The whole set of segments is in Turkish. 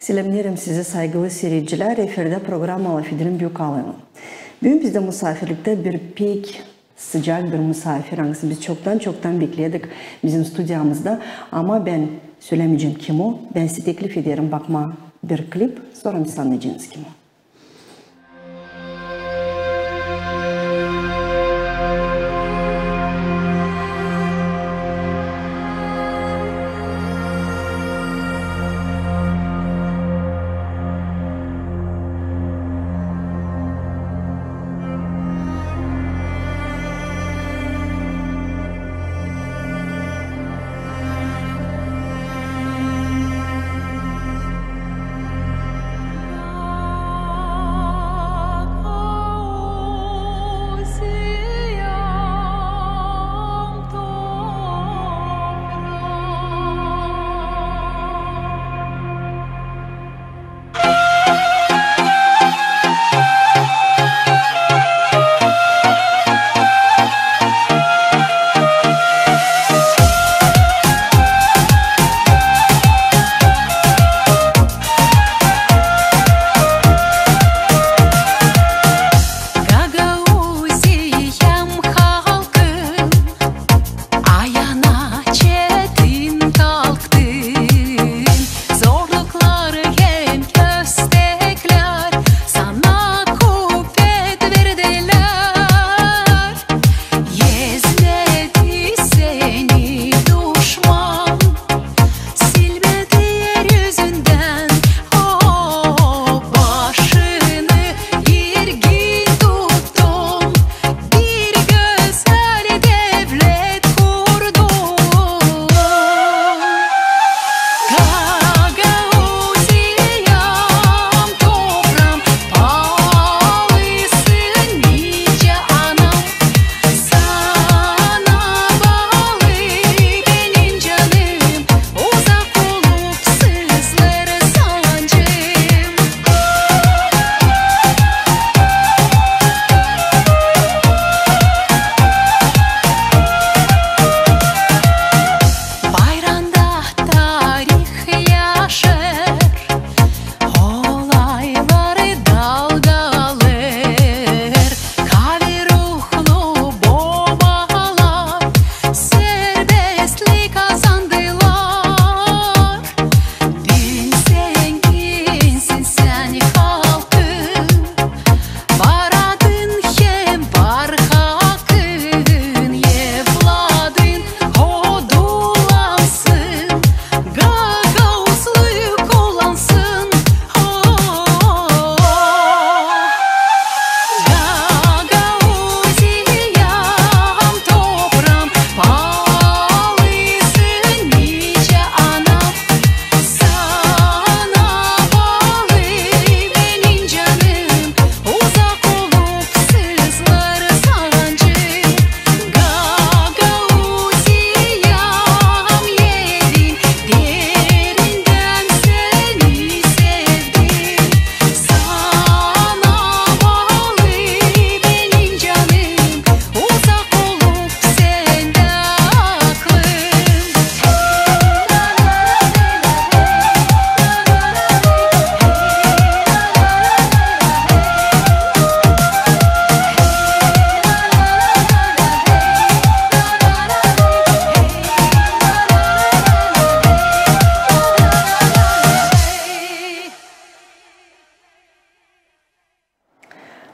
Selamlarım size saygılı seyirciler. Efirde program Lafidrin Büyükalın'ı. Bugün bizde misafirlikte bir pek sıcak bir misafir. Biz çoktan bekledik bizim stüdyamızda. Ama ben söylemeyeceğim kim o. Ben size teklif ederim bakma bir klip. Sonra biz anlayacağız kim o.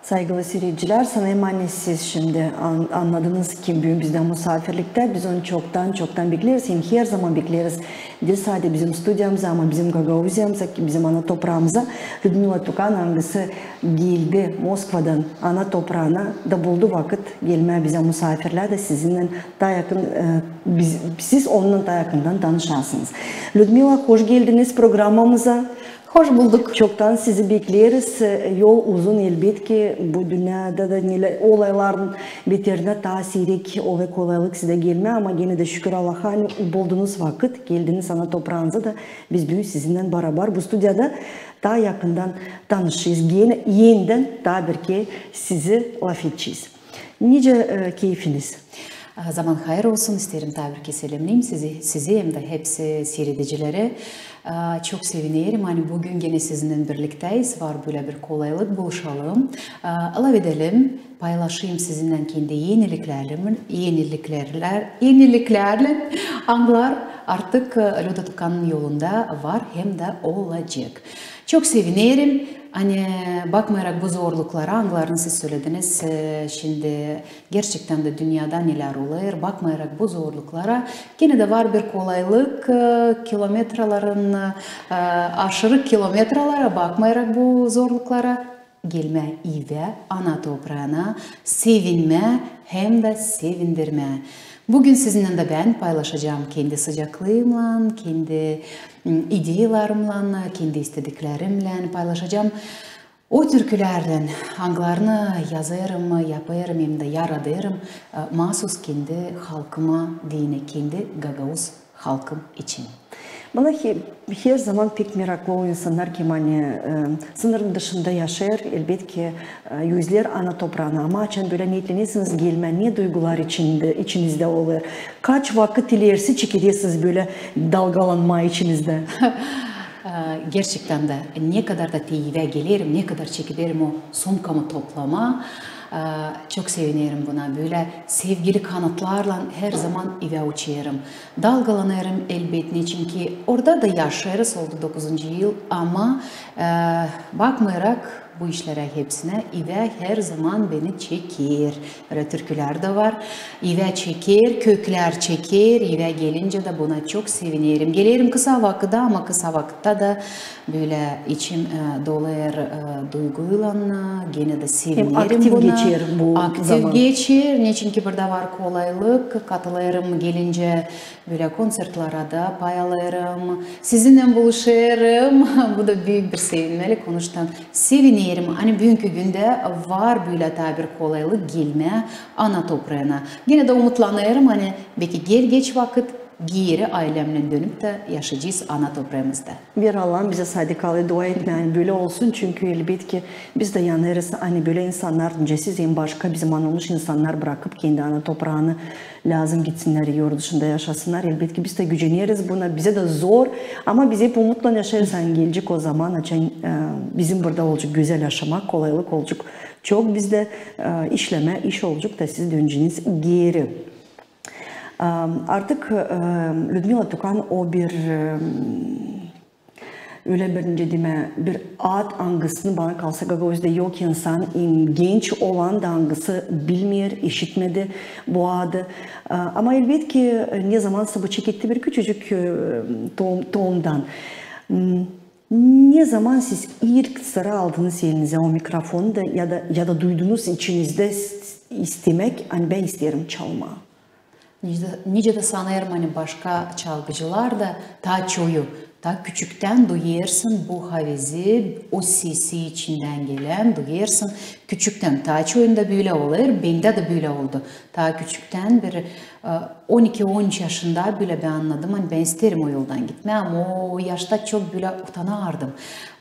Saygılı seyirciler, sana emanetsiniz şimdi anladınız ki bugün bizden misafirlikte. Biz onu çoktan bekleriz. Her zaman bekleriz. Değil sadece bizim stüdyamıza ama bizim Gagauziyamıza, bizim ana toprağımıza. Людмила Tukan hangisi geldi Moskova'dan ana toprağına da buldu vakit gelmeye bize misafirler de sizinle daha yakın, siz onunla daha yakından tanışarsınız. Людмила, hoş geldiniz programımıza. Hoş bulduk. Çoktan sizi bekleriz. Yol uzun elbette. Bu dünyada da olayların beterine tasirik, olay kolaylık size gelmiyor ama yine de şükür Allah'a hani buldunuz vakit, geldiniz ana toprağınıza da biz bugün sizinle beraber bu stüdyada daha yakından tanışıyız. Yeniden daha bir ki sizi laf edeceğiz. Nice keyfiniz? Zaman hayır olsun isterim tabii ki selamlayayım sizi hem de hepsi seyredicileri. Çok sevinirim. Hani bugün gene sizinle birlikteyiz. Var böyle bir kolaylık buluşalım. Alavedelim. Paylaşayım sizinle kendi yeniliklerle anılar artık Luda Tukan'ın yolunda var hem de olacak. Çok sevinirim. Hani bakmayarak bu zorluklara, anılarını siz söylediniz. Şimdi gerçekten de dünyada neler oluyor. Bakmayarak bu zorluklara gene de var bir kolaylık. Kilometrelerin aşırı kilometrelere bakmayarak bu zorluklara gelme ve ana toprağına sevinme hem de sevindirme. Bugün sizinle de ben paylaşacağım kendi sıcaklığımla, kendi ideyalarımla, kendi istediklerimle paylaşacağım. O türkülerden anılarını yazarım, yaparım hem de yaratırım. Mahsus kendi halkıma, kendi Gagavuz halkım için. Bana her zaman pek meraklı o insanlar ki hani sınırın dışında yaşar elbette yüzler ana toprağına ama açan böyle niyetlenirsiniz gelme ne duygular içinizde olur. Kaç vakit ilerisi çekilirsiniz böyle dalgalanma içinizde. Gerçekten de ne kadar da teyve gelirim, ne kadar çekilirim o somkamı toplama. Çok sevinirim buna. Böyle sevgili kanatlarla her zaman eve uçuyorum. Dalgalanırım elbette çünkü orada da yaşarız oldu 9. yıl ama bakmayarak bu işlere hepsine eve her zaman beni çekir. Böyle türküler de var. Eve çekir, kökler çekir. Eve gelince de buna çok sevinirim. Gelirim kısa vakitte ama kısa vakitte de böyle içim dolar duyguyla gene de sevinirim aktif buna. Geçir bu aktif zaman. geçir. Ne çünkü burada var kolaylık. Katılırım gelince böyle konsertlere da paylaşırım. Sizinle buluşurum. Bu da büyük bir sevinmeli konuştan. Sevinirim. Hani bugünkü günde var böyle bir kolaylık gelme ana toprağına. Yine de umutlanıyorum hani belki geç vakit geri ailemle dönüp de yaşayacağız ana toprağımızda. Bir Allah'ım bize sadikalı dua etmeyin böyle olsun çünkü elbette ki biz de yanarız hani böyle insanlar öncesiz en başka bizim anılmış insanlar bırakıp kendi ana toprağını lazım gitsinler yurt dışında yaşasınlar elbette ki biz de güceniriz buna bize de zor ama biz hep umutla yaşarız hani gelecek o zaman açan bizim burada olacak güzel yaşamak kolaylık olacak çok bizde işleme iş olacak da siz döneceğiniz geri. Artık Ludmila Tukan o bir öyle bir ad angısını bana kalsa Gagavuz'da yok insan genç olan da angısı bilmiyor, işitmedi bu adı. Ama elbette ki ne zamansa bu çekildi bir küçücük tohumdan. Ne zaman siz ilk sıra aldınız elinize o mikrofonu da ya da duydunuz içinizde istemek, hani ben isterim çalma. Nice de sanırım hani başka çalgıcılar da ta çoyu, ta küçükten duyarsın bu havizi, o sesi içinden gelen duyarsın. Küçükten ta çoyunda böyle olur, bende de böyle oldu. Ta küçükten bir 12-13 yaşında bile ben anladım. Hani ben isterim o yoldan gitme ama o yaşta çok böyle utanardım.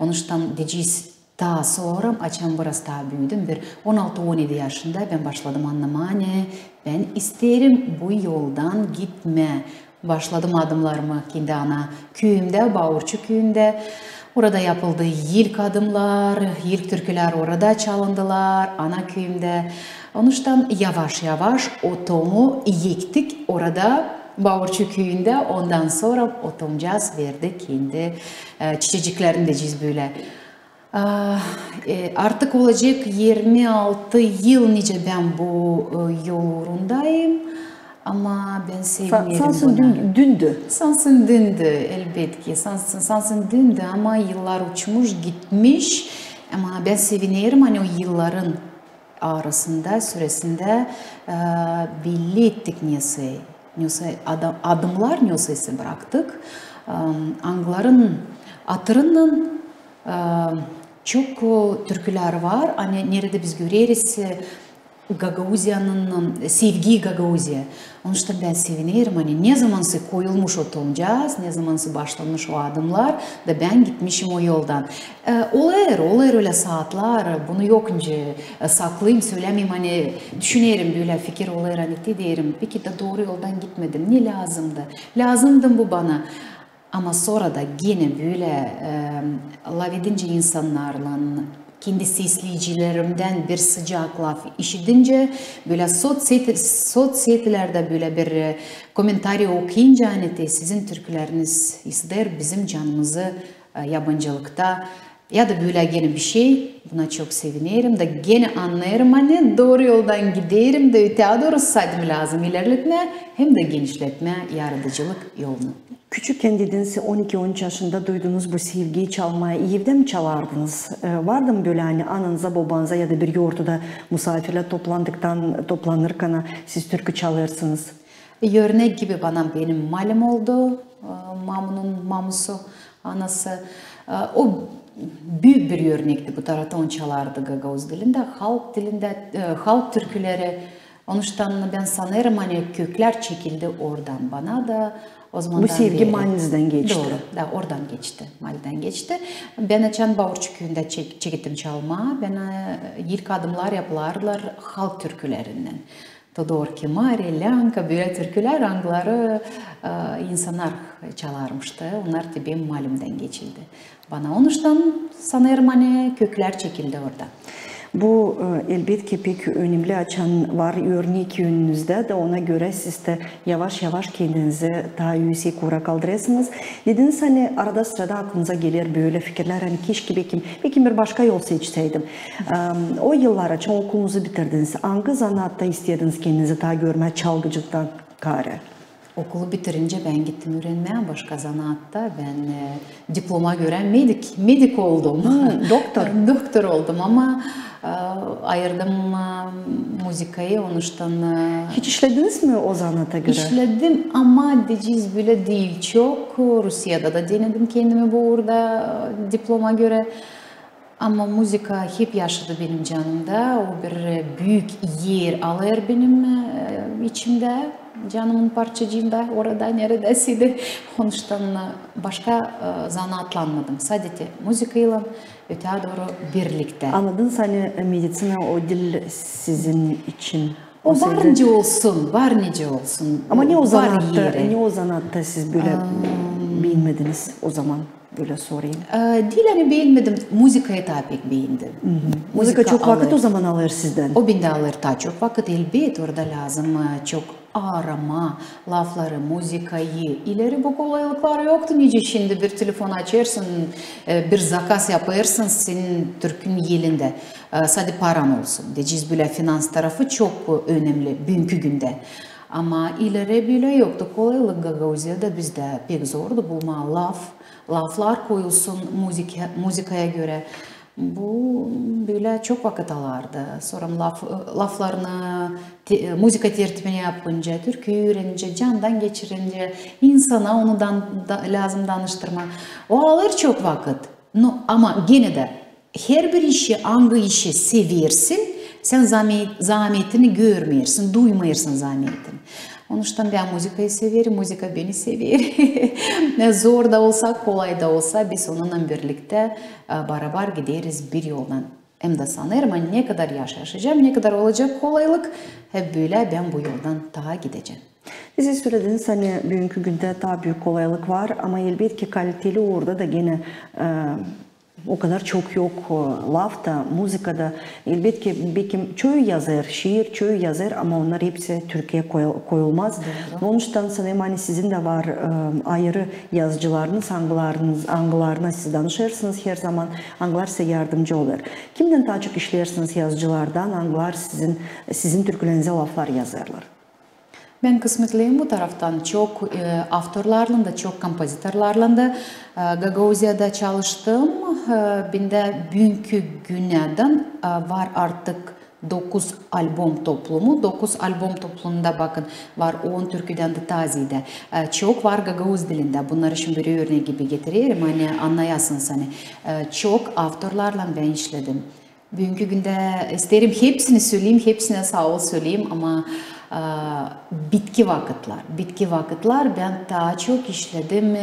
Onun için diyeceğiz. Daha sonra açan biraz daha büyüdüm. Bir 16-17 yaşında ben başladım anlamaya. Ben isterim bu yoldan gitme. Başladım adımlarımı kendi ana köyümde, Bağırçı köyünde. Orada yapıldı ilk adımlar, ilk türküler orada çalındılar ana köyümde. Onun için yavaş yavaş o tomu yektik orada. Bağırçı köyünde ondan sonra o tomcağız verdi kendi çiçeciklerini de böyle. Artık olacak 26 yıl nice ben bu yolundayım ama ben sevmiyorum Sansın buna. dündü. Sansın dündü elbette ki. Sansın dündü ama yıllar uçmuş gitmiş ama ben sevinirim hani o yılların arasında süresinde belli ettik niyesi. Adımlar niyesi bıraktık. Angların atırının çok türküler var. Hani nerede biz görürüz Gagauziya'nın sevgi Gagauzya. Onun için ben sevinirim. Hani ne zamansı koyulmuş o toncaz, ne zamansı başlanmış o adımlar da ben gitmişim o yoldan. Olur öyle saatler. Bunu yok önce saklayayım, söylemeyeyim. Hani düşünerim böyle fikir olur. Hani derim. Peki de doğru yoldan gitmedim. Ne lazımdı? Lazımdı bu bana. Ama sonra da yine böyle laf edince insanlarla kendi sesleyicilerimden bir sıcak laf işitince böyle sosyetelerde böyle bir komentari okuyunca hani sizin türküleriniz ister bizim canımızı yabancılıkta ya da böyle gene bir şey buna çok sevinirim de gene anlarım hani doğru yoldan giderim de öteye doğru saydım lazım ilerletme hem de genişletme yaratıcılık yolunu. Küçükken dediniz 12-13 yaşında duydunuz bu sevgiyi çalmaya. Evde mi çalardınız? Vardı mı böyle hani ananıza babanıza ya da bir yurtta misafirler toplanırken siz türkü çalarsınız? Örnek gibi benim malım oldu. Mamunun mamusu, anası. O büyük bir örnekti bu taraftan çalardı Gagavuz dilinde. Halk dilinde, halk türküleri. Onun için ben sanırım hani kökler çekildi oradan bana da. O bu sevgi Mal'den geçti. Doğru, da oradan geçti, Mal'den geçti. Ben açan Bağırçı köyünde çektim çalma. Ben ilk adımlar yapılarlar halk türkülerinden. Todor Kemari, Lanka, böyle türküler angları insanlar çalarmıştı. Onlar da benim Mal'imden geçildi. Bana onun için sanırım hani kökler çekildi orada. Bu elbette pek önemli açan var örnek yönünüzde de ona göre siz de yavaş yavaş kendinizi daha yüksek kura kaldırırsınız. Dediniz hani arada sırada aklınıza gelir böyle fikirler hani keşke belki bir başka yol seçseydim. O yıllar açan okulunuzu bitirdiniz. Hangi zanatta istediniz kendinizi daha görmeye çalgıcılıktan karı? Okulu bitirince ben gittim öğrenmeye başka zanaatta. Ben diploma gören medik oldum. Doktor. Doktor oldum ama ayırdım müzikayı onuştan. Hiç işlediniz mi o zanaata göre? İşledim ama diyeceğiz böyle değil çok. Rusya'da da denedim kendimi burada diploma göre. Ama müzika hep yaşadı benim canımda. O bir büyük yer alır benim içimde. Canımın parçacığında orada neredesiydi. Onun için başka zanaatlanmadım. Sadece müzikayla öteye doğru birlikte. Anladınız hani medicina o dil sizin için. O var nice olsun, var nice olsun. Ama ne o zanatta siz böyle beğenmediniz o zaman? Böyle sorayım. Dil hani beğenmedim. Müzikayı daha pek beğendim. Müzika çok vakit o zaman alır sizden. O bende alır daha çok vakit. Elbet orada lazım çok arama, lafları, müzikayı. İleri bu kolaylıklar yoktu. Nice şimdi bir telefon açarsın, bir zakaz yaparsın senin Türk'ün yerinde. Sadece paran olsun. Diyeceğiz böyle finans tarafı çok önemli bugünkü günde. Ama ileri bile yoktu. Kolaylık Gagauziya'da bizde pek zordu bulma laflar koyulsun müzikaya göre. Bu böyle çok vakit alırdı. Sonra laflarını müzika tertibini yapınca, türküyü öğrenince, candan geçirince, insana onu lazım danıştırma. O alır çok vakit. No, ama gene de her bir işi, hangi işi seversin, sen zahmetini görmeyirsin, duymayırsın zahmetini. Onun için ben müzikayı severim, müzika beni sever. Zor da olsa, kolay da olsa biz onunla birlikte beraber gideriz bir yoldan. Hem de sanırım ne kadar yaşayacağım, ne kadar olacak kolaylık, hep böyle ben bu yoldan daha gideceğim. Siz söylediniz hani bugünkü günde daha büyük kolaylık var ama elbette ki kaliteli orada da gene o kadar çok yok lafta, müzikada. Elbette ki belki çoğu yazar, şiir çoğu yazar ama onlar hepsi Türkiye'ye koyulmaz. Onun için sanırım hani sizin de var ayrı yazıcılarınız, angılarına siz danışırsınız her zaman. Angılar size yardımcı olur. Kimden daha çok işlersiniz yazıcılardan? Angılar sizin türkülerinize laflar yazarlar. Ben kısmetliyim bu taraftan. Çok autorlarla da, çok kompozitörlerle de Gagauziya'da çalıştım. Bende bugünkü günlerden var artık 9 albüm toplumu. 9 albüm toplumunda bakın var 10 türküden de tazide. Çok var Gagauz dilinde. Bunları şimdi bir örnek gibi getiririm. Hani anlayasınız hani. Çok autorlarla ben işledim. Bugünkü günde isterim hepsini söyleyeyim, hepsine sağ ol söyleyeyim ama bitki vakitler ben daha çok işledim.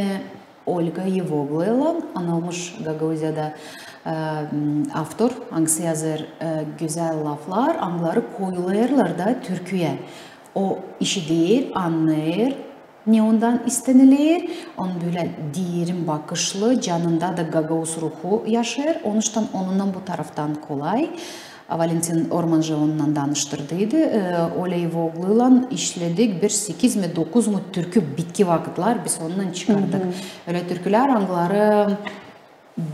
Olga Yevoglu'yla anılmış Gagauziya'da автор, angsı yazır güzel laflar, anları koyulayırlar da türküye. O işi değil, anlayır, ne ondan istenilir, on böyle diğerin bakışlı, canında da Gagauz ruhu yaşar, onundan bu taraftan kolay. Valentin Ormancı onunla danıştırdıydı. Olga Yevoglu'yla işledik bir 8 mi 9 mu türkü bitki vakitler biz ondan çıkardık. Öyle türküler anıları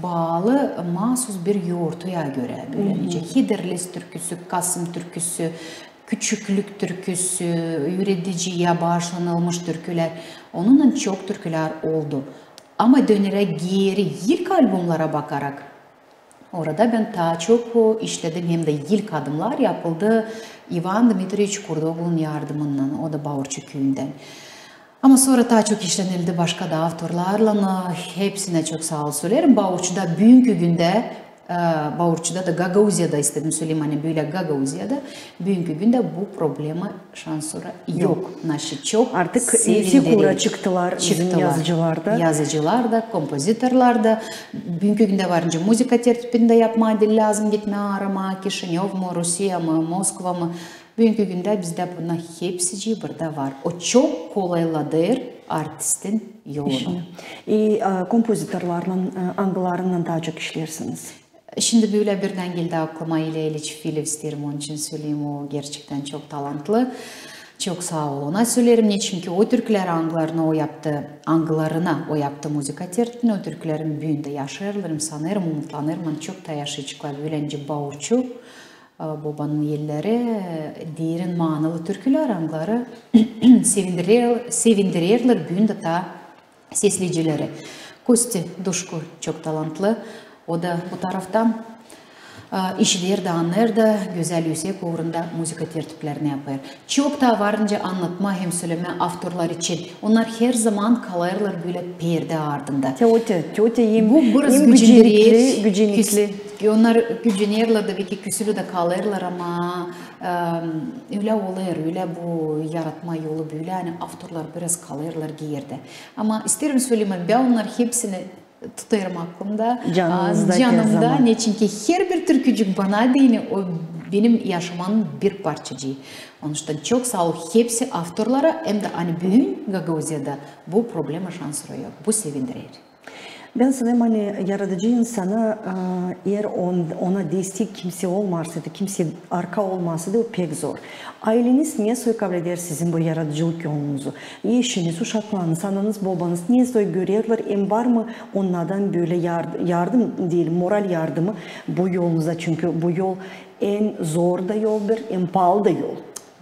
bağlı mahsus bir yoğurtuya göre böyle nice Hiderles türküsü, Kasım türküsü, Küçüklük türküsü, Yürediciye bağışlanılmış türküler. Onunla çok türküler oldu. Ama dönerek geri ilk albümlere bakarak orada ben daha çok işledim hem de ilk adımlar yapıldı Ivan Dmitrievich Kurdoğlu'nun yardımıyla, o da Bağırçı köyünden. Ama sonra daha çok işlenildi başka da avtorlarla, hepsine çok sağ ol söylerim. Bağırçı'da bugünkü günde, Bağırçı'da da Gagauziya'da istedim söyleyeyim hani böyle Gagauziya'da bugünkü günde bu problemi şansora yok. Naşı çok artık kura çıktılar bizim yazıcılarda. Yazıcılar da, kompozitörler de. Bugünkü günde varınca müzika tertibinde yapma lazım gitme arama, Kişinyov mu, Rusya mı, Moskva mı. Bugünkü günde bizde bunlar hepsi burada var. O çok kolayladır artistin yolunu. Kompozitörlerle, angılarla daha çok işlersiniz. Şimdi böyle birden geldi aklıma İlya İliç Filiv isterim onun için söyleyeyim. O gerçekten çok talantlı. Çok sağ ol ona söylerim. Ne çünkü o Türkler angılarına o yaptı müzika tertibini. O Türklerin büyüğünde yaşarlarım, sanırım, umutlanırım. Çok da yaşayacaklar. Böylece Bağırçı. Babanın yerleri, diğerin manalı türküler angları sevindirirler büyünde ta sesleyicileri. Kosti Duşku çok talantlı. O da bu taraftan işler de anlar da güzel yüksek uğrunda müzika tertiplerini yapar. Çok da varınca anlatma hem söyleme avtorlar için. Onlar her zaman kalırlar böyle perde ardında. Bu biraz gücenlikli. Onlar gücenirler de ki küsülü de kalırlar ama öyle olur, öyle bu yaratma yolu böyle. Yani avtorlar biraz kalırlar giyerde. Ama isterim söyleyeyim ben onlar hepsini tutarım aklımda, canımda. Ne çünkü her bir türkücük bana değil, o benim yaşamın bir parçacığı. Onun için çok sağ ol hepsi avtorlara hem de hani bugün Gagauziya'da bu probleme şansı yok. Bu sevindirir. Ben sanırım hani yaratıcı insana eğer ona destek kimse olmazsa da kimse arka olmazsa da o pek zor. Aileniz niye soy kabul eder sizin bu yaratıcılık yolunuzu? Eşiniz, uşaklarınız, ananız, babanız niye soy görüyorlar? Var mı onlardan böyle yardım değil, moral yardımı bu yolunuza? Çünkü bu yol en zor da yoldur, en pahalı da yol.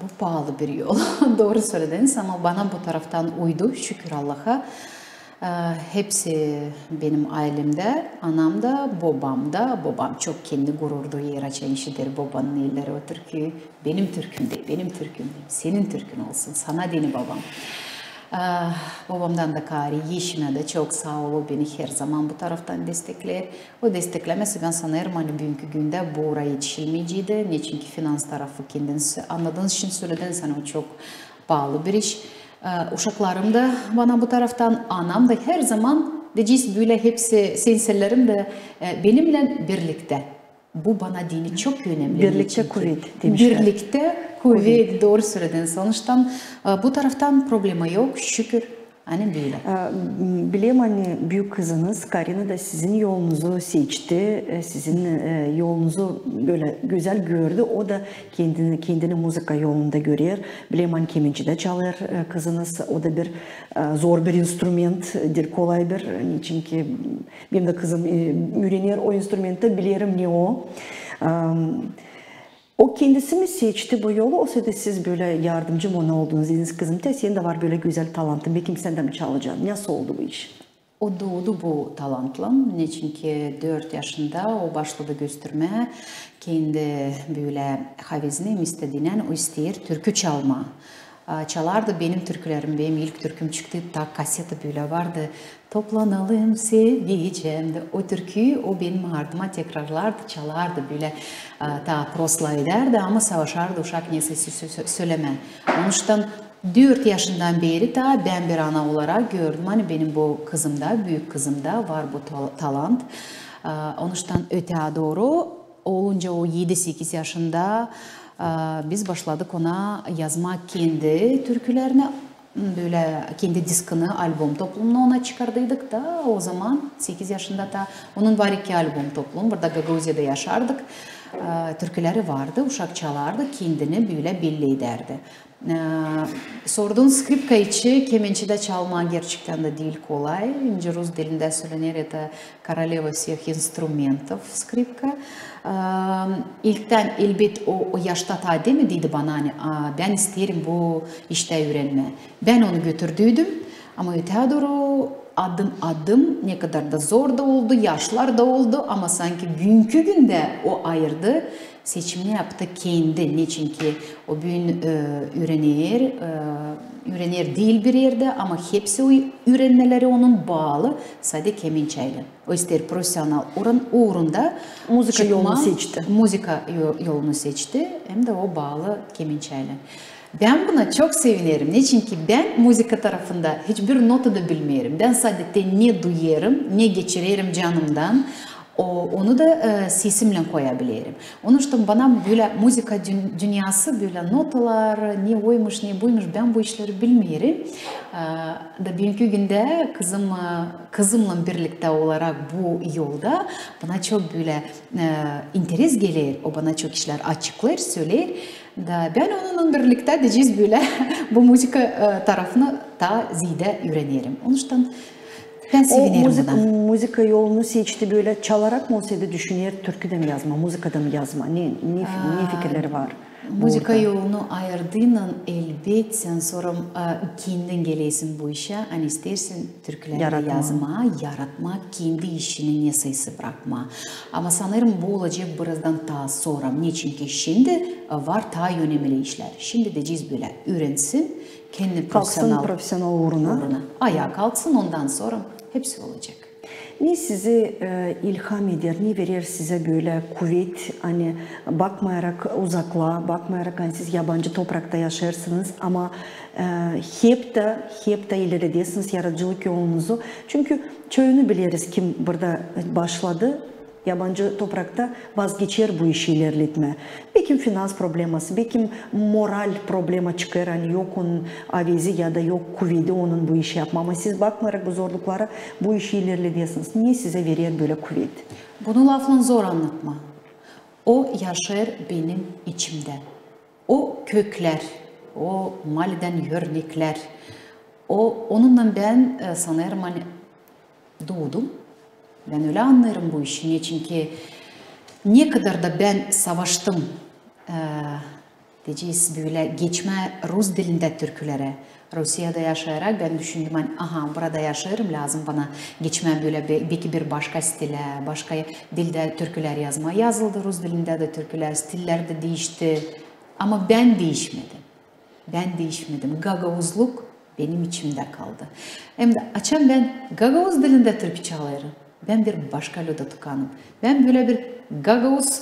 Bu pahalı bir yol. Doğru söylediniz ama bana bu taraftan uydu şükür Allah'a. Hepsi benim ailemde, anam da, babam da. Babam çok kendi gururdu yer açan işidir. Babanın elleri o türkü. Benim türküm değil, benim türküm değil. Senin türkün olsun, sana deni babam. Babamdan da kari, yeşime de çok sağ ol. Beni her zaman bu taraftan destekler. O desteklemesi ben sanırım hani bugünkü günde bu oraya yetişilmeyecekti. Ne çünkü finans tarafı kendiniz anladığınız için söylediniz. Hani o çok pahalı bir iş. Uşaklarım da bana bu taraftan, anam da her zaman diyeceğiz böyle hepsi sensellerim de benimle birlikte. Bu bana dini çok önemli. Birlikte kuvvet demişler. Birlikte kuvvet, doğru söylediniz. Sonuçta bu taraftan problemi yok şükür. Hani böyle. Biliyorum hani büyük kızınız Karina da sizin yolunuzu seçti. Sizin yolunuzu böyle güzel gördü. O da kendini müzika yolunda görüyor. Biliyorum hani kemençede çalıyor kızınız. O da bir zor bir instrumentdir, kolay bir. Çünkü benim de kızım öğreniyor o instrumenti. Biliyorum ne o. O kendisi mi seçti bu yolu? O sırada siz böyle yardımcı mı ona oldunuz? Dediniz kızım senin de var böyle güzel talantın. Belki sen de mi çalacaksın? Nasıl oldu bu iş? O doğdu bu talantla. Ne çünkü 4 yaşında o başladı göstermeye. Kendi böyle havizini istediğinden o ister türkü çalma. çalardı benim türkülerim. Benim ilk türküm çıktı. Ta kaseti böyle vardı. Toplanalım seveceğim de. O türküyü o benim ardıma tekrarlardı, çalardı böyle. Ta prosla ederdi ama savaşardı uşak nesesi söyleme. Onuştan 4 yaşından beri ta ben bir ana olarak gördüm. Hani benim bu kızımda, büyük kızımda var bu talant. Onuştan öte doğru olunca o 7-8 yaşında biz başladık ona yazmak kendi türkülerini, böyle kendi diskini, albüm toplumunu ona çıkardıydık da o zaman 8 yaşında da onun var 2 albüm toplum. Burada Gagauziya'da yaşardık. Türküleri vardı, uşak çalardı, kendini böyle belli ederdi. Sorduğun skripka içi kemençede çalma gerçekten de değil kolay. İnce Rus dilinde söylenir ya da Koroleva всех инструментов skripka. İlkten elbet o yaşta ta demediydi bana hani ben isterim bu işte öğrenme. Ben onu götürdüydüm ama öte doğru adım adım ne kadar da zor da oldu, yaşlar da oldu ama sanki bugünkü günde o ayırdı. Seçimini yaptı kendi. Niçin ki o bugün öğrenir değil bir yerde ama hepsi o öğrenmeleri onun bağlı sadece kemençeyle. O ister profesyonel uğrunda Müzika yolunu seçti. Müzika yolunu seçti hem de o bağlı kemençeyle. Ben buna çok sevinirim. Niçin ki ben müzika tarafında hiçbir notu da bilmiyorum. Ben sadece ne duyarım, ne geçiririm canımdan. Onu da sesimle koyabilirim. Onun için bana böyle müzika dünyası, böyle notalar, ne oymuş, ne buymuş, ben bu işleri bilmiyorum. Da bugünkü günde kızımla birlikte olarak bu yolda bana çok böyle interes gelir. O bana çok işler açıklar, söyler. Da ben onunla birlikte diyeceğiz böyle bu müzika tarafını da ziyade öğrenirim. Onun için ben sevinirim buna. Müzika yolunu seçti böyle çalarak mı olsaydı düşünüyor türküde mi yazma, müzikada mı yazma? Ne fikirleri var? Müzika yolunu ayırdığından elbet sen sonra kendin gelesin bu işe. Hani istersin türküleri yazma, yaratma, kendi işinin nesayısı bırakma. Ama sanırım bu olacak birazdan daha sonra. Niçin ki şimdi var daha önemli işler. Şimdi de böyle öğrensin, kendi profesyonel uğruna. Ayağa kalksın ondan sonra hepsi olacak. Ne sizi ilham eder, ne verir size böyle kuvvet, hani bakmayarak uzaklığa, bakmayarak hani siz yabancı toprakta yaşarsınız ama hep de ileridesiniz yaratıcılık yolunuzu. Çünkü çoğunu biliriz kim burada başladı. Yabancı toprakta vazgeçer bu işi ilerletme. Belki finans probleması, belki moral problema çıkar. Hani yok onun avizi ya da yok kuvveti onun bu işi yapma. Ama siz bakmayarak bu zorluklara bu işi ilerletiyorsunuz. Niye size verir böyle kuvvet? Bunu lafla zor anlatma. O yaşar benim içimde. O kökler, o maliden örnekler. Onunla ben sanırım hani doğdum. Ben öyle anlarım bu işi. Niçin ki ne kadar da ben savaştım diyeceğiz böyle geçme Rus dilinde türkülere. Rusya'da yaşayarak ben düşündüm hani burada yaşarım lazım bana geçmem böyle belki bir başka stile, başka dilde türküler yazma. Yazıldı Rus dilinde de türküler, stiller de değişti. Ama ben değişmedim. Gagauzluk benim içimde kaldı. Hem de açan ben Gagauz dilinde türkü çalarım. Ben bir başka loda tıkanım. Ben böyle bir Gagauz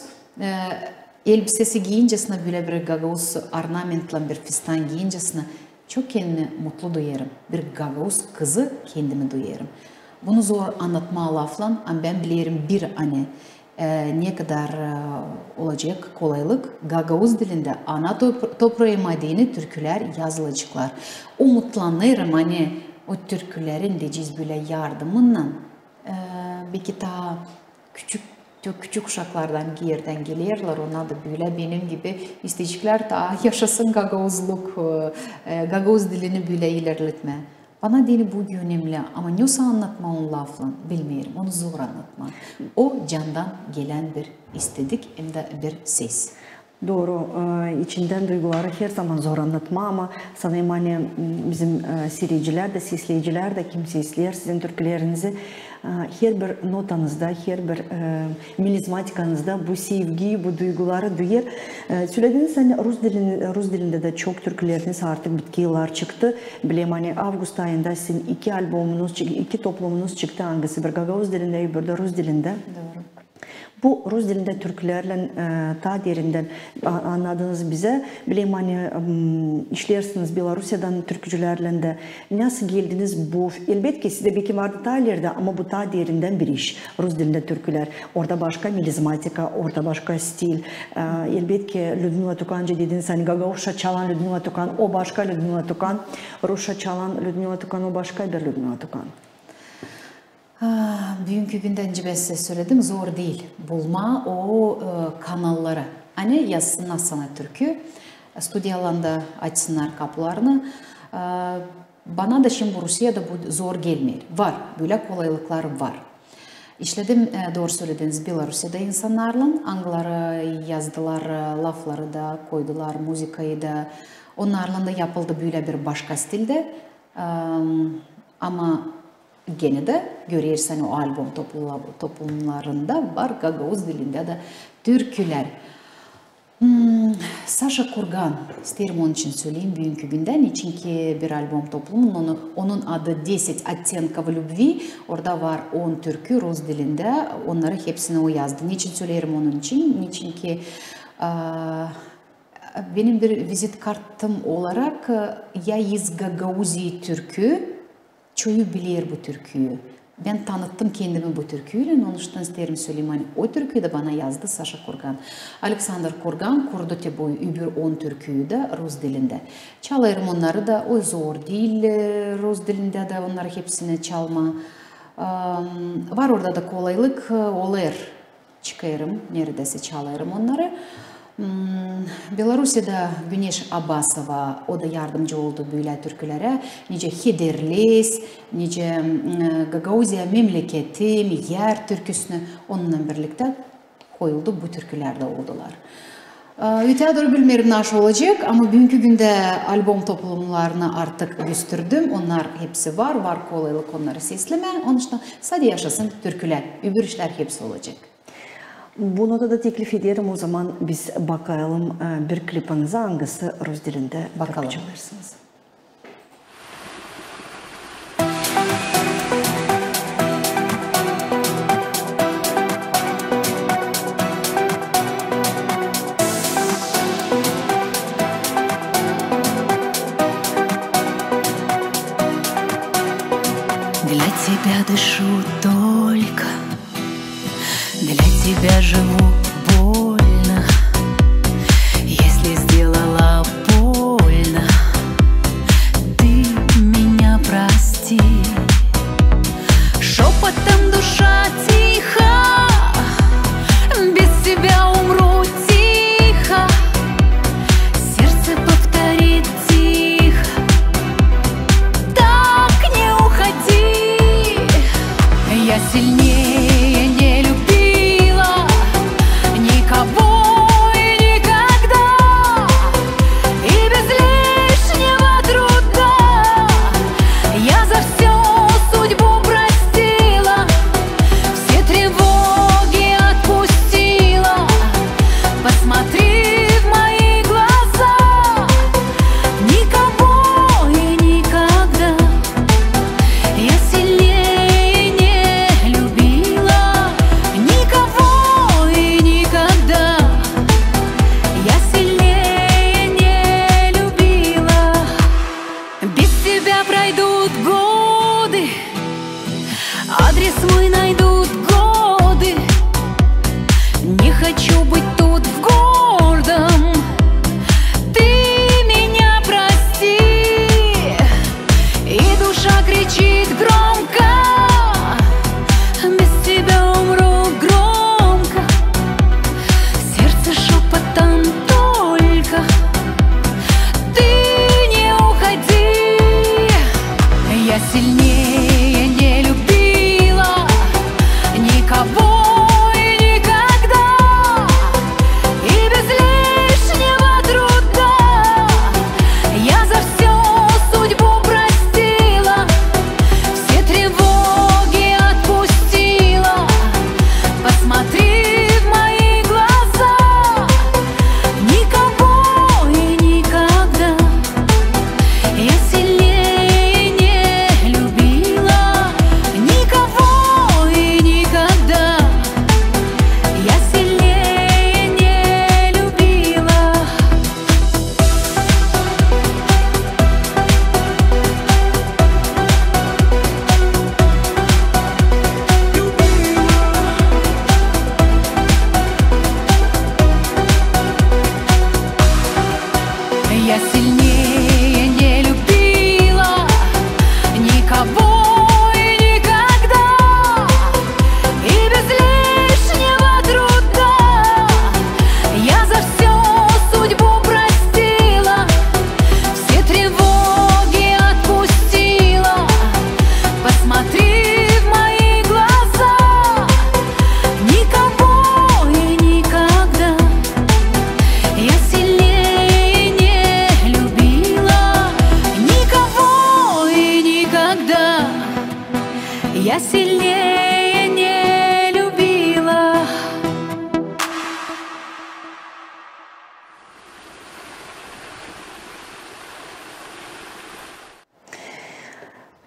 elbisesi giyincesine, böyle bir Gagauz ornamentla bir fistan giyincesine çok kendimi mutlu duyarım. Bir Gagauz kızı kendimi duyarım. Bunu zor anlatma lafla ama ben bilirim bir hani ne kadar olacak kolaylık. Gagauz dilinde ana toprağıma dini türküler yazılacaklar. Umutlanırım hani o türkülerin diyeceğiz böyle yardımıyla belki daha çok küçük uşaklardan yerden gelirler. Onlar da böyle benim gibi isteyecekler daha yaşasın Gagauzluk, Gagauz dilini böyle ilerletme. Bana dini bu önemli ama nasıl anlatma onu lafla bilmiyorum. Onu zor anlatma. O candan gelen bir istedik hem de bir ses. Doğru. İçinden duyguları her zaman zor anlatma ama sanırım hani bizim seyirciler de, sesleyiciler de kim sesler sizin türkülerinizi her bir notanızda, her bir milizmatikanızda bu sevgi, bu duyguları duyar. Söylediniz hani Rus dilinde de çok türküleriniz artık bitki yıllar çıktı. Bileyim hani Ağustos ayında sizin iki toplumunuz çıktı. Hangisi bir Gagavuz dilinde, bir de Rus dilinde. Doğru. Bu Rus dilinde türkülerle ta derinden anladınız bize. Bileyim hani işlersiniz Belarusya'dan türkücülerle de. Nasıl geldiniz bu? Elbette sizde belki vardı ta ileride ama bu ta derinden bir iş. Rus dilinde türküler. Orada başka milizmatika, orada başka stil. Elbette Lyudmila Tukanca dediniz hani Gagavuzca çalan Lyudmila Tukan, o başka Lyudmila Tukan. Rusça çalan Lyudmila Tukan, o başka bir Lyudmila Tukan. Bugünkü günden önce ben size söyledim, zor değil bulma o kanalları. Hani yazsınlar sana türkü, studiyalarında açsınlar kapılarını. Bana da şimdi Rusya'da bu zor gelmiyor. Var, böyle kolaylıklar var. İşledim, doğru söylediniz, Belarusya'da insanlarla angları yazdılar, lafları da koydular, müzikayı da. Onlarla da yapıldı böyle bir başka stilde. Ama gene de görürsen o albüm toplumlarında var Gagavuz dilinde de türküler. Sasha Kurgan, isterim onun için söyleyeyim bugünkü günden. Çünkü bir albüm toplumun, onun adı 10 Оттенков любви. Orada var 10 türkü Rus dilinde. Onları hepsini o yazdı. Niçin söylerim onun için? Niçin ki benim bir vizit kartım olarak ya iz Gagavuzii türkü, çoğu bilir bu türküyü. Ben tanıttım kendimi bu türküyle. Onun için isterim söyleyeyim. Hani o türküyü de bana yazdı Sasha Kurgan. Alexander Kurgan kurdu bu über 10 türküyü de Rus dilinde. Çalarım onları da. O zor değil Rus dilinde de onları hepsini çalma. Var orada da kolaylık olur. Çıkarım. Neredeyse çalarım onları. Belarusya'da Güneş Abbasova, o da yardımcı oldu böyle türkülere. Nice Hederlis, nice Gagavuzya memleketi, yer türküsünü onunla birlikte koyuldu. Bu türkülerde oldular. Öteye doğru bilmiyorum nasıl olacak ama bugünkü günde albüm toplumlarını artık gösterdim. Onlar hepsi var kolaylık onları sesleme. Onun için sadece yaşasın türküler, öbür işler hepsi olacak. Bu notada teklif ederim o zaman biz bakalım bir klipinize hangisi Rus dilinde bakalım. Çalarsınız. Для тебя дышу только, для тебя живу больно. Если сделала больно, ты меня прости. Шепотом душа тихо, без тебя умру тихо. Сердце повторит тихо, так не уходи. Я сильнее не любила,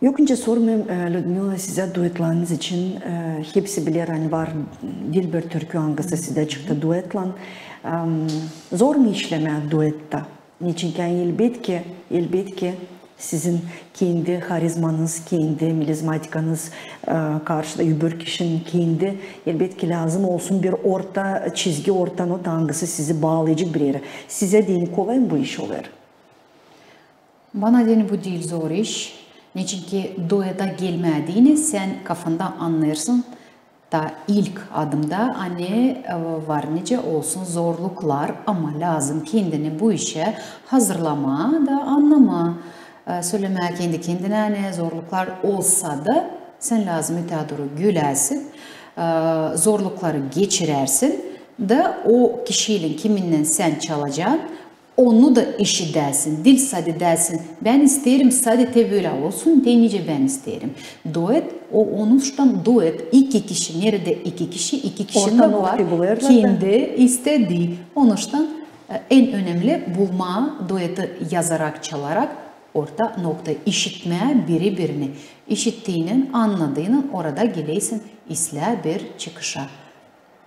Yok önce sormayayım Ludmila size duetlarınız için hepsi bilir hani var Dilber türkü hangisi size çıktı duetlan. Zor mu işleme duette? Niçinken elbet ki sizin kendi karizmanız, kendi milizmatikanız karşıda öbür kişinin kendi elbet ki lazım olsun bir orta çizgi, orta not hangisi sizi bağlayıcı bir yere. Size deyin kolay mı bu iş olur? Bana deyin bu değil zor iş. Çünkü dueta gelmediğini sen kafanda anlarsın. Da ilk adımda hani var nice olsun zorluklar ama lazım kendini bu işe hazırlama da anlama. Söylemeye kendi kendine ne zorluklar olsa da sen lazım öte doğru gülersin. Zorlukları geçirersin da o kişinin kiminle sen çalacaksın. Onu da işi dersin, dil sade dersin. Ben isterim sadece böyle olsun, deyince ben isterim. Duet, o onuştan duet. İki kişi, nerede iki kişinin de var. Kendi istediği. Onuştan en önemli bulma, dueti yazarak, çalarak orta nokta işitmeye birini. İşittiğinin, anladığının orada geleysin isla bir çıkışa.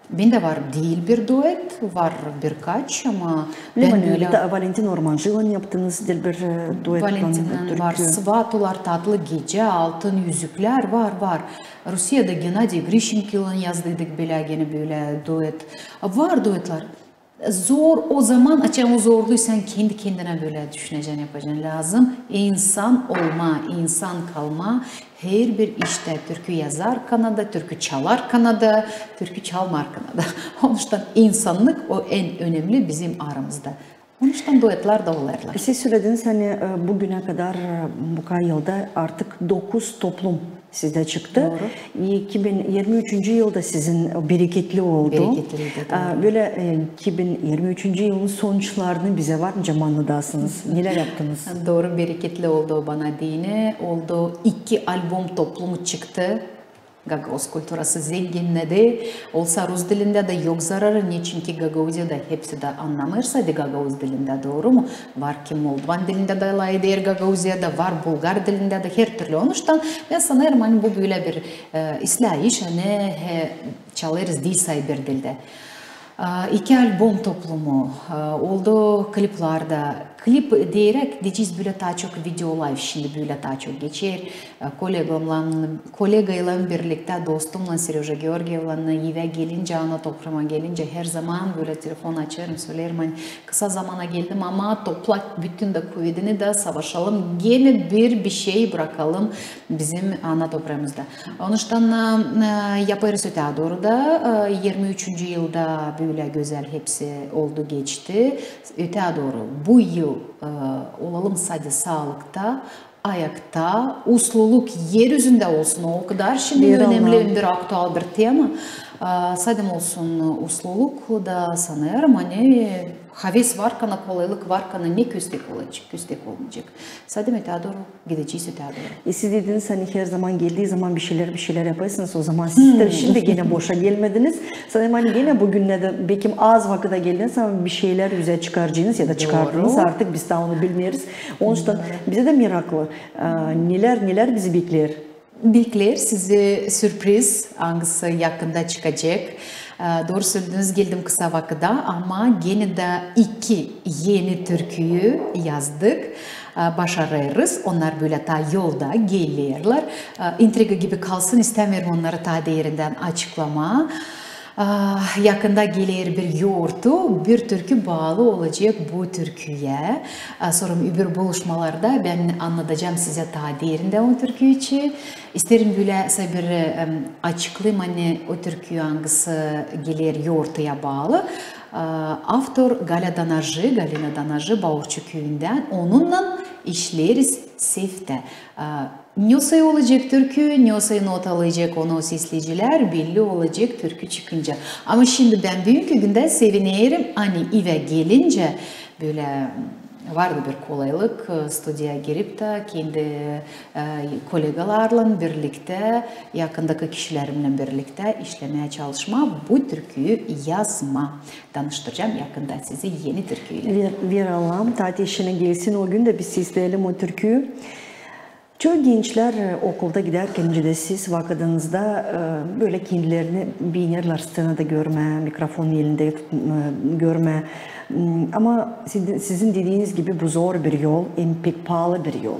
Bende var değil bir duet, var birkaç ama ben öyle. Valentin Ormancı'yla yaptığınız Dilber duet. Valentin'in var, Svatolar, Tatlı Gece, Altın Yüzükler var. Rusya'da Gennadiy Grishenko'nun yazdıydık bile gene böyle duet. Var duetler. Zor o zaman açan o zorluğu sen kendi kendine böyle düşüneceksin, yapacaksın lazım. İnsan olma, insan kalma. Her bir işte türkü yazar Kanada, türkü çalar Kanada, türkü çalmar Kanada. Onuştan insanlık o en önemli bizim aramızda. Onuştan duetler da olarlar. Siz söylediniz hani bugüne kadar bu yılda artık 9 toplum sizde çıktı. Doğru. 2023. yılda sizin bereketli oldu. Bereketliydi. Böyle 2023. yılın sonuçlarını bize var mı anladasınız? Neler yaptınız? Doğru, bereketli oldu bana dini. Oldu 2 albüm toplumu çıktı. Gagavuz kulturası zenginledi. Olsa Rus dilinde de yok zararı. Çünkü Gagavuzya'da hepsi de anlamırsa de Gagavuz dilinde, doğru mu? Var ki Moldovan dilinde de layder Gagavuzya'da, var Bulgar dilinde de her türlü. Onuştan ben sanırım hani bu böyle bir iş hani çalarız değilse bir dilde. 2 albüm toplumu oldu kliplerde. Klip diyerek diyeceğiz böyle daha çok video live şimdi böyle daha çok geçer. Kolegayla birlikte dostumla Seryoja Georgiev'la eve gelince, ana toprağıma gelince her zaman böyle telefon açarım, söylerim hani kısa zamana geldim ama topla bütün de Covid'ini de savaşalım. Gene bir şey bırakalım bizim ana toprağımızda. Onuştan yaparız öte doğru da 23. yılda böyle güzel hepsi oldu geçti. Öte doğru bu yıl olalım sadece sağlıkta, ayakta, usluluk yeryüzünde olsun o kadar şimdi önemli bir aktüel bir tema. Sadece olsun usluluk da sanırım hani havis var kana kolaylık var kana ne köstek olmayacak. Sadece öte doğru gideceğiz öte doğru. Siz dediniz hani her zaman geldiği zaman bir şeyler yaparsınız o zaman siz de şimdi gene boşa gelmediniz. Sanırım hani gene bugünlerde belki az vakitte geldiniz ama bir şeyler yüze çıkaracağınız ya da çıkardınız artık biz daha onu bilmiyoruz. Onun için bize de meraklı neler bizi bekler. Bekler sizi sürpriz hangisi yakında çıkacak. Doğru söylediniz geldim kısa vakitte ama gene de 2 yeni türküyü yazdık. Başarırız. Onlar böyle ta yolda gelirler. İntriga gibi kalsın istemiyorum onları ta değerinden açıklama. Yakında gelir bir yoğurtu, bir türkü bağlı olacak bu türküye. Sonra öbür buluşmalarda ben anlatacağım size daha değerinde o türkü için. İsterim böyle bir açıklayayım hani o türkü hangisi gelir yoğurtuya bağlı. Autor Galina Danajı Bağırçı köyünden onunla işleriz sefte. Ne sayı olacak türkü, ne sayı not alacak onu sesleyiciler belli olacak türkü çıkınca. Ama şimdi ben bugünkü günde sevinirim hani eve gelince böyle vardı bir kolaylık stüdyoya girip de kendi kolegalarla birlikte yakındaki kişilerimle birlikte işlemeye çalışma bu türküyü yazma. Danıştıracağım yakında sizi yeni türküyle. Ver Allah'ım tatil işine gelsin o gün de biz izleyelim o türküyü. Çok gençler okulda giderken de siz vakıdınızda böyle kendilerini binerler scenada görme, mikrofon elinde görme. Ama sizin dediğiniz gibi bu zor bir yol, pek pahalı bir yol.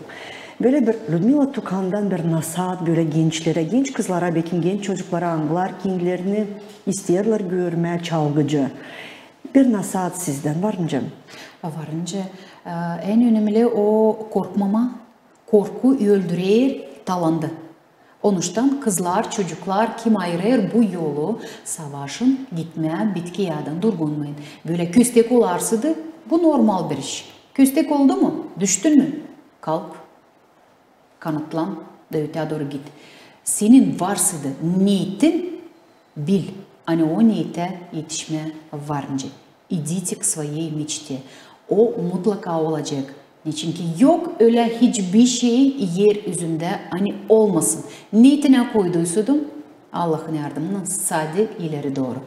Böyle bir Ludmila Tukan'dan bir nasihat böyle gençlere, genç kızlara, belki genç çocuklara anılar kendilerini isterler görme, çalgıcı. Bir nasihat sizden var mı canım? Varınca en önemli o korkmama, korku öldürür talandı. Onuştan kızlar, çocuklar kim ayırır bu yolu savaşın gitmeye bitki yadan durgunmayın. Böyle köstek olarsıydı bu normal bir iş. Köstek oldu mu? Düştün mü? Kalk, kanatlan, öteye doğru git. Senin varsıydı niyetin bil. Hani o niyete yetişme varınca. İdите к своей mечте. O mutlaka olacak. Çünkü yok öyle hiçbir şey yeryüzünde hani olmasın. Niyetine koyduysudum Allah'ın yardımıyla sadece ileri doğru.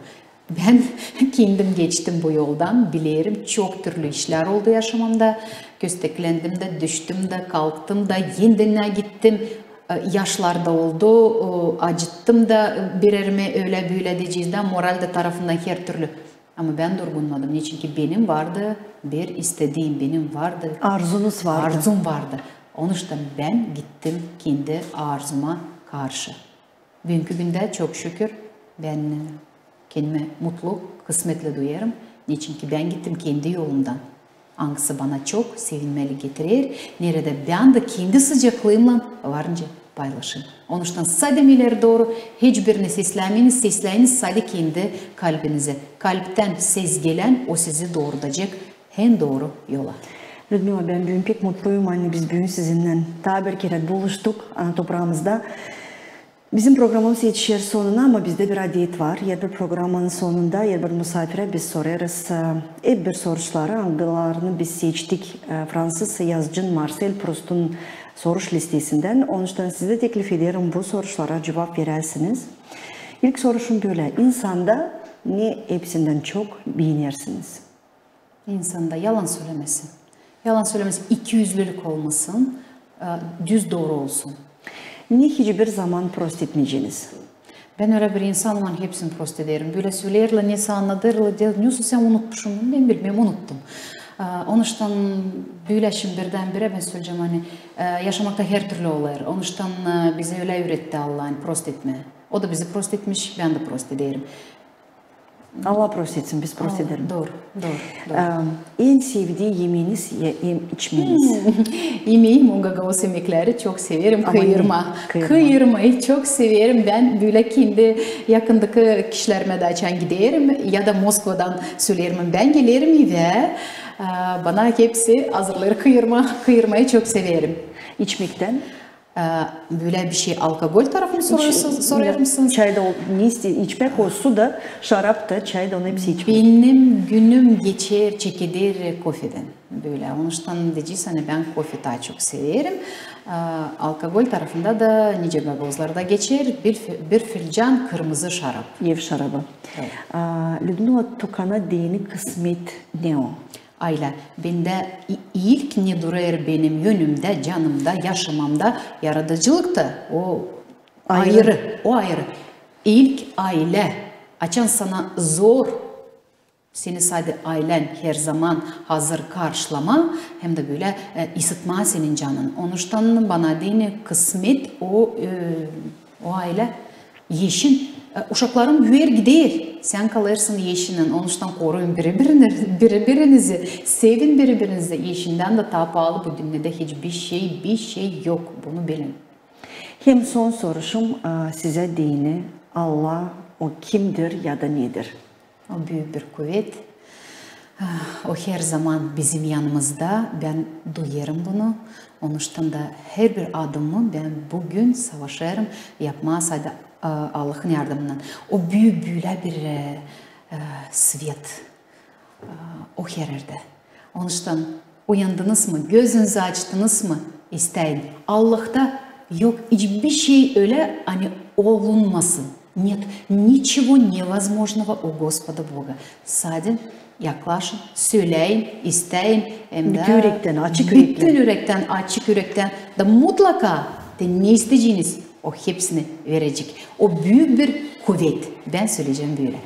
Ben kendim geçtim bu yoldan bilirim. Çok türlü işler oldu yaşamamda. Kösteklendim de, düştüm de, kalktım da, yeniden gittim. Yaşlarda oldu, acıttım da birerime öyle böyle diyeceğiz de moralde tarafından her türlü. Ama ben durgunmadım. Niçin ki benim vardı bir istediğim, benim vardı. Arzunuz vardı. Arzum vardı. Onun için ben gittim kendi arzuma karşı. Bugünkü günde çok şükür ben kendime mutlu, kısmetle duyarım. Niçin ki ben gittim kendi yolumdan. Hangisi bana çok sevinmeli getirir. Nerede ben de kendi sıcaklığımla varınca paylaşın. Onun için sadece ileri doğru hiçbirini seslemeyiniz sadece kendi kalbinize. Kalpten ses gelen o sizi doğurtacak en doğru yola. Ludmila ben bugün pek mutluyum. Hani biz bugün sizinle daha bir kere buluştuk ana toprağımızda. Bizim programımız yetişir sonuna ama bizde bir adet var. Her bir programın sonunda her bir misafire biz sorarız. Hep bir soruları, hangilerini biz seçtik. Fransız yazıcı Marcel Proust'un soruş listesinden. Onun için size teklif ederim bu sorulara cevap verersiniz. İlk soruşum böyle. İnsanda ne hepsinden çok beğenirsiniz? İnsanda yalan söylemesin. Yalan söylemesin, ikiyüzlülük olmasın, düz doğru olsun. Ne hiçbir zaman prost etmeyeceğiniz? Ben öyle bir insanım, hepsini prost ederim. Böyle söylerler, neyse anladırlar, diyor, neyse sen unutmuşum, ben bilmiyorum, unuttum. Onun için böyle şimdi birdenbire ben söyleyeceğim, hani yaşamakta her türlü olur. Onun için bize öyle öğretti Allah, hani prost etme. O da bizi prost etmiş, ben de prost ederim. Allah prost etsin, biz prost edelim. Doğru. En sevdiği yemeğiniz, içmeniz? Yemeğim, o gagavuz yemekleri çok severim. Kıyırmayı çok severim. Ben böyle kendi yakındaki kişilerime de açan giderim. Ya da Moskova'dan söylerim, ben gelirim ve bana hepsi hazırlar kıyırmayı çok severim. İçmekten? Böyle bir şey alkol tarafını sorar mısınız? Çayda ne istiyor? İçmek o su da, şarap da, çay da onu hepsi içmek. Benim günüm geçer çekilir kofeden. Böyle onun için diyeceğiz hani ben kofe daha çok severim. Alkol tarafında da nice gagozlarda geçer bir fincan kırmızı şarap. Ev şarabı. Evet. Ludmila Tukan'a değini kısmet ne o? Aile. Bende ilk ne durur benim yönümde, canımda, yaşamamda, yaratıcılıkta. O ayrı. O ayrı. İlk aile. Açan sana zor. Seni sadece ailen her zaman hazır karşılama. Hem de böyle ısıtma senin canın. Onun için bana dini kısmet o aile. Yeşin. Uşaklarım büyür gider. Sen kalırsın yeşinin. Onun için koruyun birbirinizi. Sevin birbirinizi. Yeşinden de daha pahalı bu dünyada hiçbir şey yok. Bunu bilin. Hem son soruşum size dini Allah o kimdir ya da nedir? O büyük bir kuvvet. O her zaman bizim yanımızda. Ben duyarım bunu. Onun için de her bir adımı ben bugün savaşırım. Yapmaya sadece Allah'ın yardımından. O büyük bir svet. O her yerde. Onun için uyandınız mı? Gözünüzü açtınız mı? İsteyin. Allah'ta yok hiçbir şey öyle hani olunmasın. Нет ничего невозможного у Господа Бога. Sadin, yaklaşın, söyleyin, isteyin. Bütün yürekten, açık yürekten. Bütün yürekten, açık yürekten. Da mutlaka ne isteyeceğiniz o hepsini verecek. O büyük bir kuvvet. Ben söyleyeceğim böyle.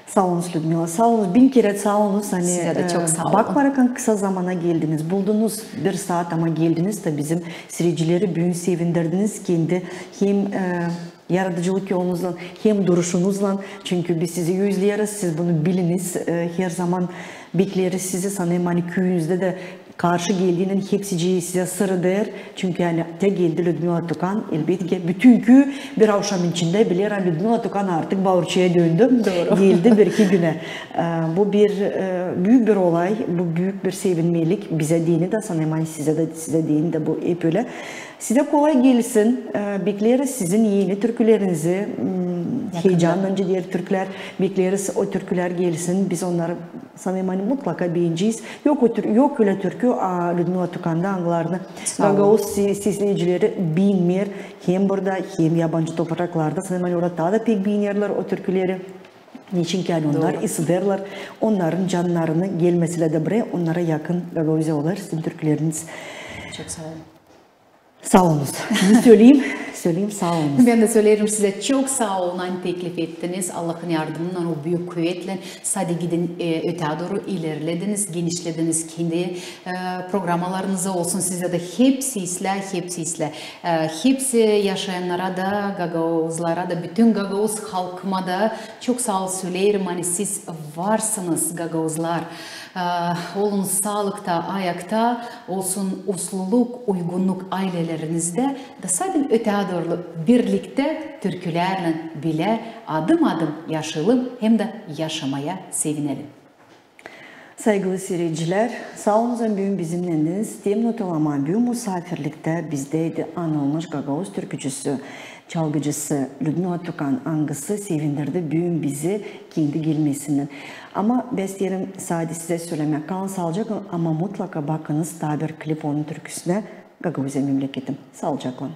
Sağ olun Ludmila, sağ olun. Bin kere sağ olun. Size de çok sağ olun. Bakmarakan kısa zamana geldiniz. Buldunuz bir saat ama geldiniz de bizim seyircileri büyün sevindirdiniz. Kendi hem yaratıcılık yolunuzla hem duruşunuzla. Çünkü biz sizi yüzleyeriz. Siz bunu biliniz. Her zaman bekleriz sizi. Sanırım hani köyünüzde de karşı geldiğinin hepsi size sırrı der. Çünkü yani te geldi Ludmila Tukan elbette bütün köy bir akşam içinde bilir. Ludmila Tukan artık Bağırçı'ya döndü. Doğru. Geldi bir iki güne. Bu bir büyük bir olay. Bu büyük bir sevinmelik. Bize dini de sanırım hani size dini de bu hep öyle. Size kolay gelsin. Bekleriz sizin yeni türkülerinizi. Heyecanlanınca diğer türküler bekleriz. O türküler gelsin. Biz onları sanırım hani mutlaka beğeneceğiz. Yok öyle türkü. Ludmila Tukan'da anılarını Gagavuz sesleyicileri bilmiyor. Hem burada hem yabancı topraklarda sanırım hani orada da pek beğenirler o türküleri. Niçin ki yani onlar isterler. Onların canlarını gelmesiyle de buraya onlara yakın Gagavuz'a olur. Sizin türküleriniz. Çok sağ olun. Sağ olunuz. Ne söyleyeyim? Söyleyeyim sağ olunuz. Ben de söylerim size çok sağ olun. Hani teklif ettiniz. Allah'ın yardımıyla o büyük kuvvetle sadece gidin öte doğru ilerlediniz, genişlediniz. Kendi programlarınızı olsun size de hepsi isle. Hepsi yaşayanlara da, Gagavuzlara da, bütün Gagavuz halkıma da çok sağ ol söylerim. Hani siz varsınız Gagavuzlar. Olun sağlıkta, ayakta, olsun usluluk, uygunluk ailelerinizde de sadece öte doğru birlikte türkülerle bile adım adım yaşayalım hem de yaşamaya sevinelim. Saygılı seyirciler, sağ olun büyün bizimlendiniz. Temnotalama büyün misafirlikte bizdeydi anılmış Gagavuz türkücüsü, çalgıcısı Ludmila Tukan angısı sevindirdi büyün bizi kendi gelmesinden. Ama beslerim sadece size söylemek kalın sağlıcakla ama mutlaka bakınız daha bir klip onun türküsüne Gagavuz'a memleketim. Sağlıcakla.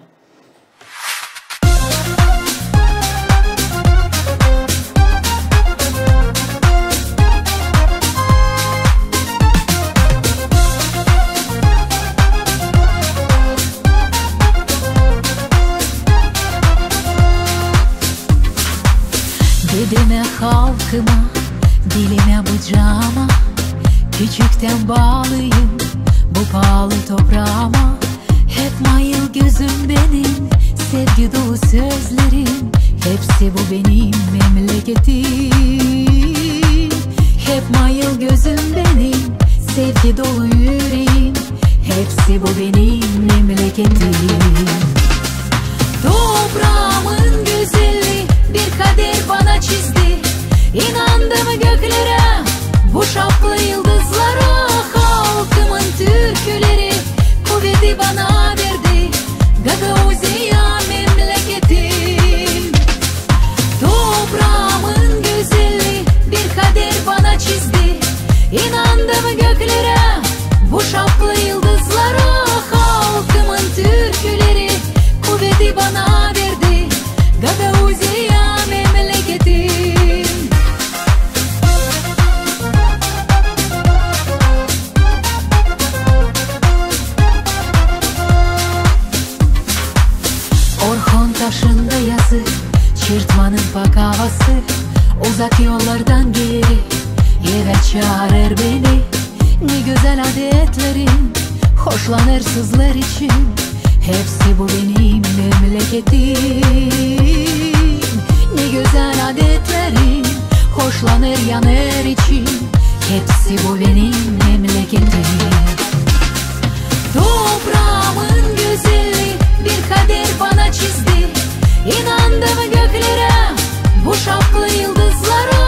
Dedeme halkıma, dilime bıcağıma, küçükten bağlıyım bu pahalı toprağıma. Hep mayıl gözüm benim, sevgi dolu sözlerim, hepsi bu benim memleketim. Hep mayıl gözüm benim, sevgi dolu yüreğim, hepsi bu benim memleketim. Toprağımın güzelliği bir kader bana çizdi. İnandım göklere, bu şaplı yıldızlara. Halkımın türküleri kuvveti bana verdi. Gagavuz'a memleketim. Toprağımın güzelliği bir kader bana çizdi. İnandım göklere, bu şaplı yıldızlara. Halkımın türküleri kuvveti bana verdi. Gagavuz'a memleketim. Orhon taşında yazı, çırtmanın pak havası, uzak yollardan geri eve çağırır beni. Ne güzel adetlerin, hoşlanır sızlar için, hepsi bu benim memleketim. Ne güzel adetlerin, hoşlanır yanır için, hepsi bu benim memleketim. Toprağımın güzelliği bir kader bana çizdi. İnandım göklere, bu şaplı yıldızlara.